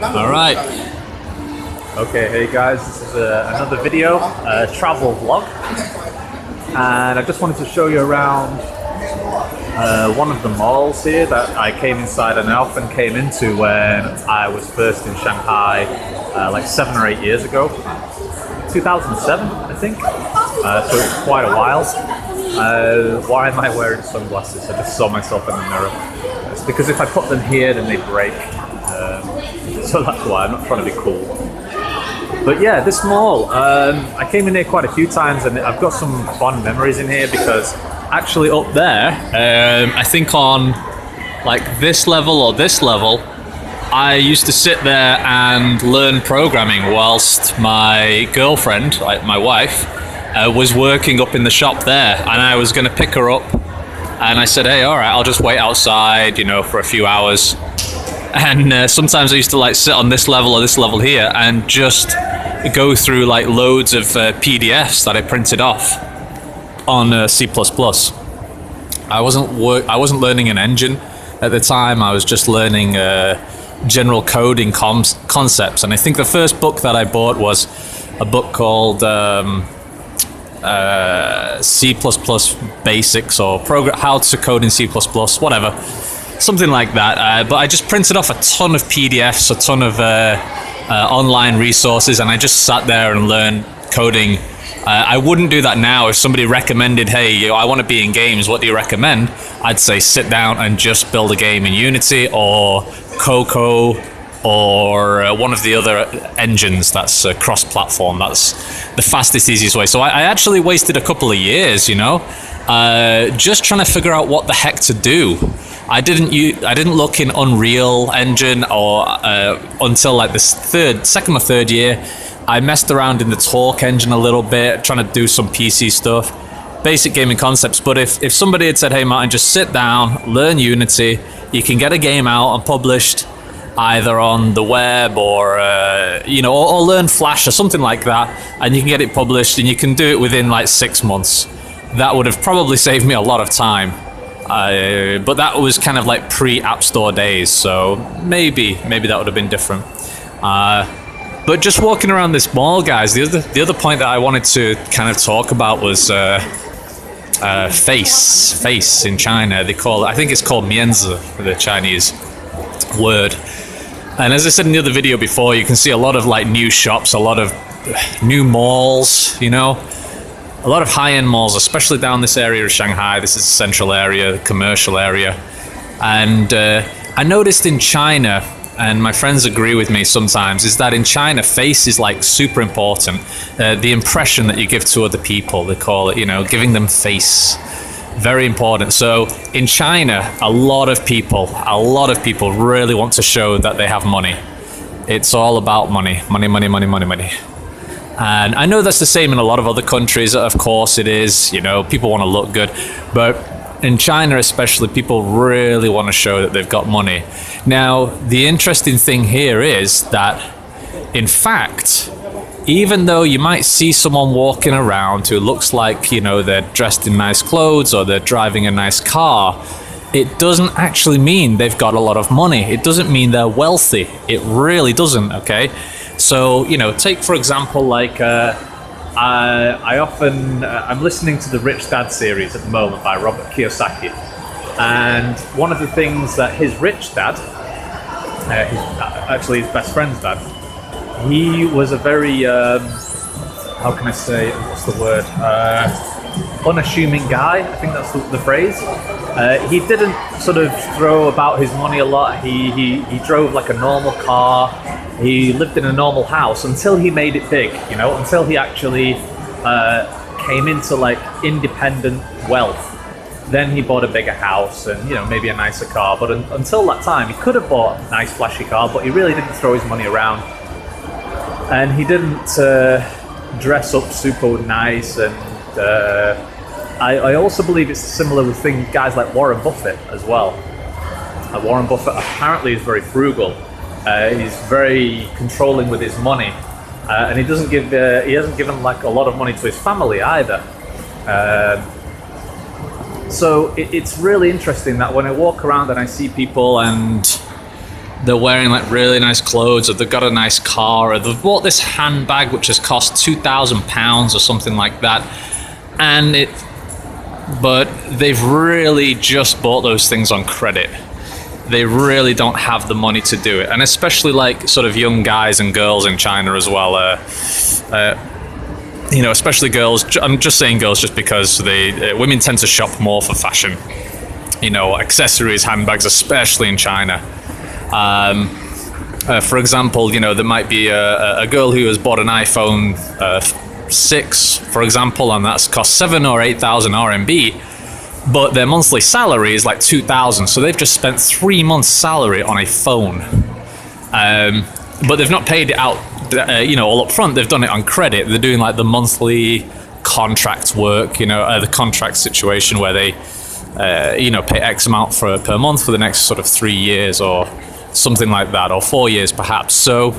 All right. Okay, hey guys, this is another video, travel vlog, and I just wanted to show you around one of the malls here that I came inside and I often came into when I was first in Shanghai like 7 or 8 years ago. 2007, I think, so it's quite a while. Why am I wearing sunglasses? I just saw myself in the mirror. It's because if I put them here then they break, so that's why. I'm not trying to be cool. But yeah, this mall, I came in here quite a few times and I've got some fond memories in here because actually up there, I think on like this level or this level, I used to sit there and learn programming whilst my girlfriend, like my wife, was working up in the shop there, and I was going to pick her up, and I said, hey, all right, I'll just wait outside, you know, for a few hours. And sometimes I used to like sit on this level or this level here and just go through like loads of PDFs that I printed off on C++. I wasn't learning an engine at the time. I was just learning general coding concepts, and I think the first book that I bought was a book called C++ Basics or How to Code in C++, whatever, something like that. But I just printed off a ton of PDFs, a ton of online resources, and I just sat there and learned coding. I wouldn't do that now. If somebody recommended, hey, I want to be in games, what do you recommend? I'd say sit down and just build a game in Unity or Coco or one of the other engines that's cross-platform. That's the fastest, easiest way. So I actually wasted a couple of years, you know, just trying to figure out what the heck to do. I didn't look in Unreal Engine or until like this second or third year. I messed around in the Talk engine a little bit, trying to do some PC stuff, basic gaming concepts. But if somebody had said, hey Martin, just sit down, learn Unity, you can get a game out and published either on the web or you know, or learn Flash or something like that, and you can get it published and you can do it within like 6 months, that would have probably saved me a lot of time. But that was kind of like pre-App Store days, so maybe that would have been different. But just walking around this mall, guys, the other point that I wanted to kind of talk about was face in China. They call it, I think it's called mianzi, the Chinese word. And as I said in the other video before, you can see a lot of like new shops, a lot of new malls, you know, a lot of high-end malls, especially down this area of Shanghai. This is the central area, the commercial area. And I noticed in China, and my friends agree with me sometimes, is that in China, face is like super important. The impression that you give to other people, they call it, you know, giving them face. Very important. So in China, a lot of people really want to show that they have money. It's all about money. And I know that's the same in a lot of other countries. Of course it is, you know, people want to look good. But in China especially, people really want to show that they've got money. Now, the interesting thing here is that, in fact, even though you might see someone walking around who looks like, you know, they're dressed in nice clothes or they're driving a nice car, it doesn't actually mean they've got a lot of money. It doesn't mean they're wealthy. It really doesn't, okay? So, you know, take for example, like, I'm listening to the Rich Dad series at the moment by Robert Kiyosaki. And one of the things that his rich dad, actually his best friend's dad, he was a very, how can I say, what's the word, unassuming guy, I think that's the phrase. He didn't sort of throw about his money a lot. He drove like a normal car. He lived in a normal house until he made it big, you know, until he actually came into like independent wealth. Then he bought a bigger house and, you know, maybe a nicer car. But until that time, he could have bought a nice flashy car, but he really didn't throw his money around. And he didn't dress up super nice. And I also believe it's similar with guys like Warren Buffett as well. Warren Buffett apparently is very frugal. He's very controlling with his money, and he hasn't given like a lot of money to his family either. So it's really interesting that when I walk around and I see people and they're wearing like really nice clothes, or they've got a nice car, or they've bought this handbag which has cost £2,000 or something like that, but they've really just bought those things on credit. They really don't have the money to do it, and especially like sort of young guys and girls in China as well. Especially girls. I'm just saying girls just because women tend to shop more for fashion. Accessories, handbags, especially in China. For example, there might be a girl who has bought an iPhone 6, for example, and that's cost 7 or 8,000 RMB. But their monthly salary is like 2,000, so they've just spent 3 months' salary on a phone. But they've not paid it out, all up front. They've done it on credit. They're doing like the monthly contract work, the contract situation where they, pay X amount per month for the next sort of 3 years or something like that, or 4 years perhaps. So,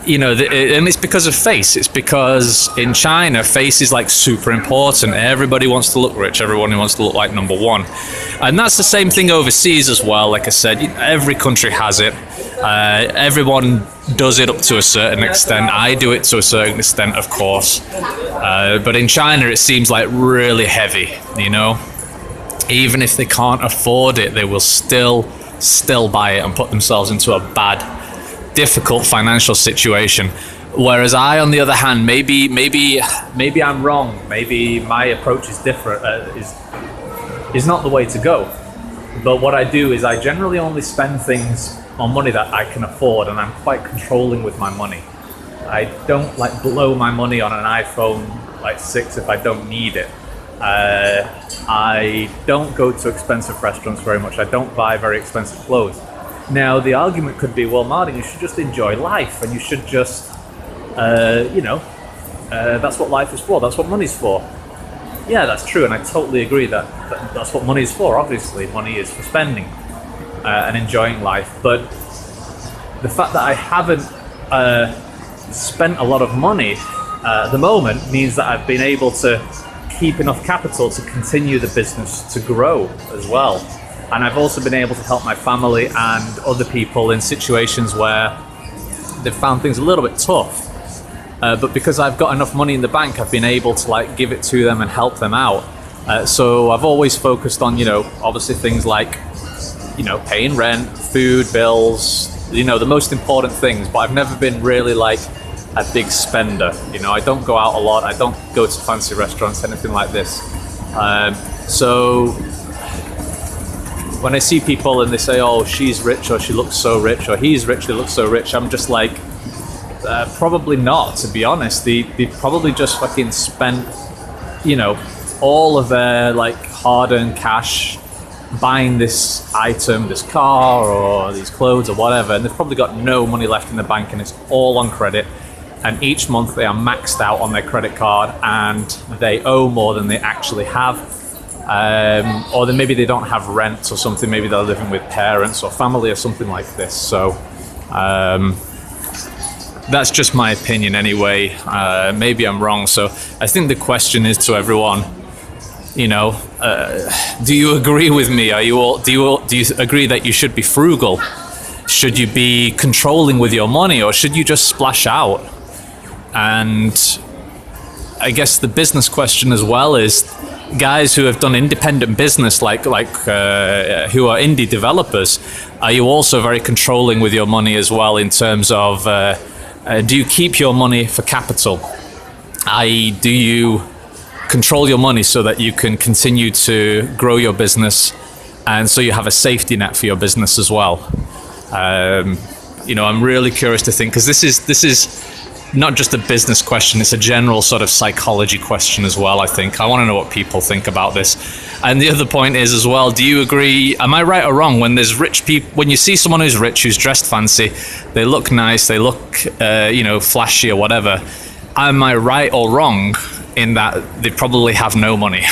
and it's because of face. It's because in China, face is like super important. Everybody wants to look rich. Everyone wants to look like number one. And that's the same thing overseas as well. Like I said, every country has it. Everyone does it up to a certain extent. I do it to a certain extent, of course. But in China, it seems like really heavy, Even if they can't afford it, they will still buy it and put themselves into a bad, difficult financial situation. Whereas I, on the other hand, maybe I'm wrong. Maybe my approach is different. Is not the way to go. But what I do is I generally only spend things on money that I can afford, and I'm quite controlling with my money. I don't like blow my money on an iPhone like 6 if I don't need it. I don't go to expensive restaurants very much. I don't buy very expensive clothes. Now, the argument could be, well, Martin, you should just enjoy life, and you should just, that's what life is for. That's what money's for. Yeah, that's true, and I totally agree that's what money is for. Obviously, money is for spending and enjoying life. But the fact that I haven't spent a lot of money at the moment means that I've been able to keep enough capital to continue the business to grow as well. And I've also been able to help my family and other people in situations where they've found things a little bit tough. But because I've got enough money in the bank, I've been able to give it to them and help them out. So I've always focused on, obviously things like, paying rent, food, bills, the most important things. But I've never been really a big spender. I don't go out a lot. I don't go to fancy restaurants, anything like this. So when I see people and they say, oh, she's rich, or she looks so rich, or he's rich, they look so rich, I'm just like, probably not, to be honest. They probably just fucking spent, all of their hard-earned cash buying this item, this car, or these clothes, or whatever, and they've probably got no money left in the bank, and it's all on credit. And each month they are maxed out on their credit card, and they owe more than they actually have. Or then maybe they don't have rent or something. Maybe they're living with parents or family or something like this. So that's just my opinion anyway. Maybe I'm wrong. So I think the question is to everyone, do you agree with me? Do you agree that you should be frugal? Should you be controlling with your money, or should you just splash out? And I guess the business question as well is, guys who have done independent business, who are indie developers, are you also very controlling with your money as well, in terms of do you keep your money for capital? I.e., do you control your money so that you can continue to grow your business, and so you have a safety net for your business as well? I'm really curious to think, because this is not just a business question, it's a general sort of psychology question as well, I think. I want to know what people think about this. And the other point is as well, do you agree, am I right or wrong, when there's rich people, when you see someone who's rich, who's dressed fancy, they look nice, they look, flashy or whatever, am I right or wrong in that they probably have no money?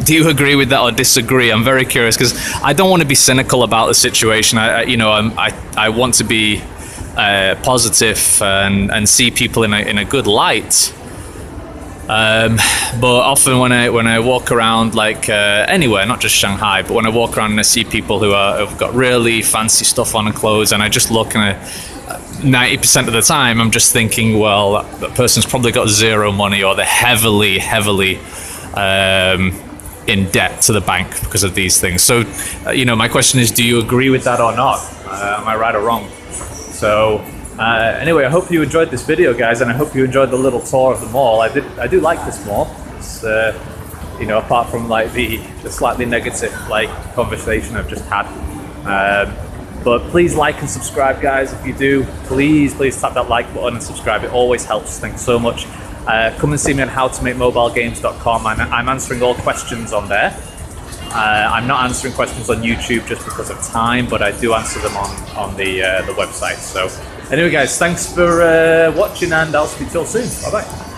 Do you agree with that or disagree? I'm very curious, because I don't want to be cynical about the situation. I want to be positive and see people in a good light. But often when I walk around, like anywhere, not just Shanghai, but when I walk around and I see people who've got really fancy stuff on and clothes, and I just look and 90% of the time I'm just thinking, well, that person's probably got zero money, or they're heavily in debt to the bank because of these things. So, my question is, do you agree with that or not? Am I right or wrong? So, anyway, I hope you enjoyed this video, guys, and I hope you enjoyed the little tour of the mall. I do like this mall. It's, apart from like the slightly negative conversation I've just had. But please like and subscribe, guys. If you do, please tap that like button and subscribe. It always helps. Thanks so much. Come and see me on howtomakemobilegames.com. I'm answering all questions on there. I'm not answering questions on YouTube just because of time, but I do answer them on the website. So anyway, guys, thanks for watching, and I'll speak to you all soon. Bye bye.